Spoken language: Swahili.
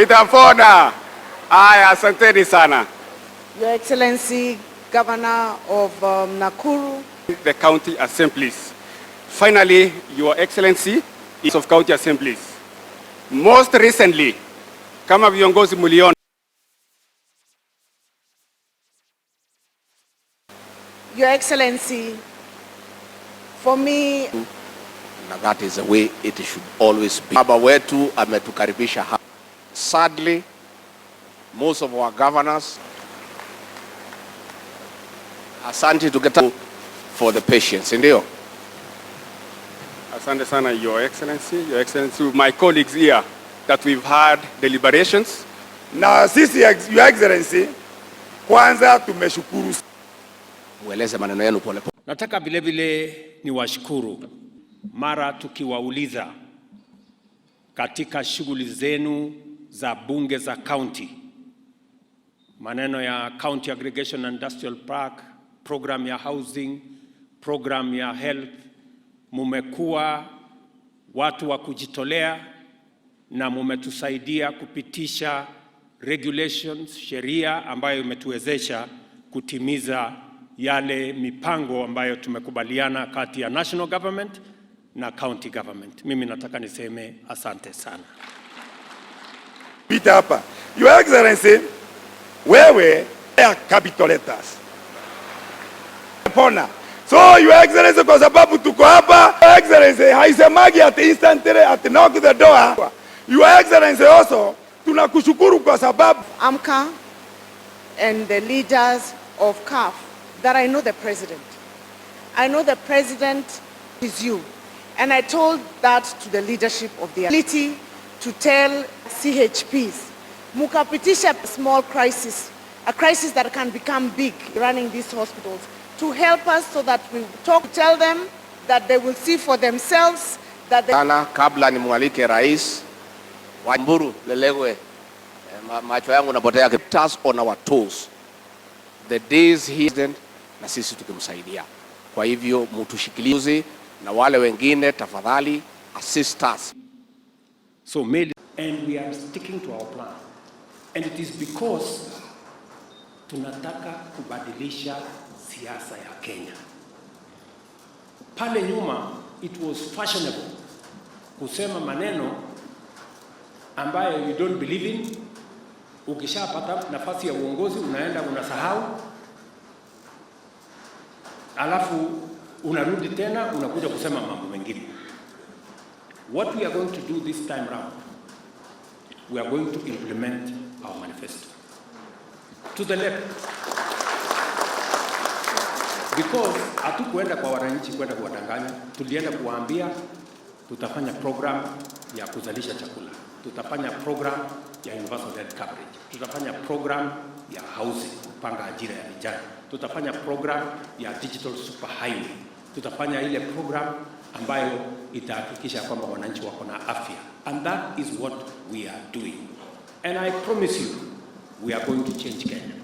Itapona. Aya, asanteni sana. Your Excellency, Governor of Nakuru. The county assemblies. Finally, Your Excellency is of county assemblies. Most recently, kama viongozi muliona, Your Excellency, for me, and that is the way it should always be. Baba wetu ametukaribisha hapa. Sadly, most of our governors, asante to get for the patience, ndio. asante sana Your Excellency, my colleagues here, that we've had deliberations. Na sisi Your Excellency, kwanza tumeshukuru. Mueleze maneno yenu pole pole. Nataka vile vile niwashukuru mara tukiwauliza katika shughuli zenu za bunge za county, maneno ya County Aggregation Industrial Park, program ya housing, program ya health, mumekuwa watu wa kujitolea na mumetusaidia kupitisha regulations, sheria ambayo imetuwezesha kutimiza yale mipango ambayo tumekubaliana kati ya national government na county government. Mimi nataka niseme asante sana. Pita hapa. Your Excellency, wewe capital letters. Pona. So Your Excellency, kwa sababu tuko hapa, Your Excellency haisemagi at instantly at knock the door. Your Excellency also tunakushukuru kwa sababu AMCA and the leaders of CAF, that I know the president. I know the president is you. And I told that to the leadership of the ability to tell CHPs, mukapitisha small crisis, a crisis that can become big running these hospitals, to help us so that we tell them that they will see for themselves that they... Kabla ni mwalike rais, Wamburu lelewe, macho yangu napotea. Kept us on our toes. The days he didn't, na sisi tukimsaidia. Kwa hivyo mutushikilie na wale wengine tafadhali assist us. So and we are sticking to our plan. And it is because tunataka kubadilisha siasa ya Kenya. Pale nyuma it was fashionable kusema maneno ambayo you don't believe in. Ukishapata nafasi ya uongozi unaenda unasahau, alafu unarudi tena unakuja kusema mambo mengine. What we are going to do this time round, we are going to implement our manifesto to the letter, because hatukwenda kwa wananchi kwenda kuwadanganya. Tulienda kuwaambia tutafanya program ya kuzalisha chakula, tutafanya program ya universal health coverage, tutafanya program ya housing, kupanga ajira ya vijana, tutafanya program ya digital super highway, tutafanya ile program ambayo itahakikisha kwamba wananchi wako na afya. And that is what we are doing. And I promise you, we are going to change Kenya.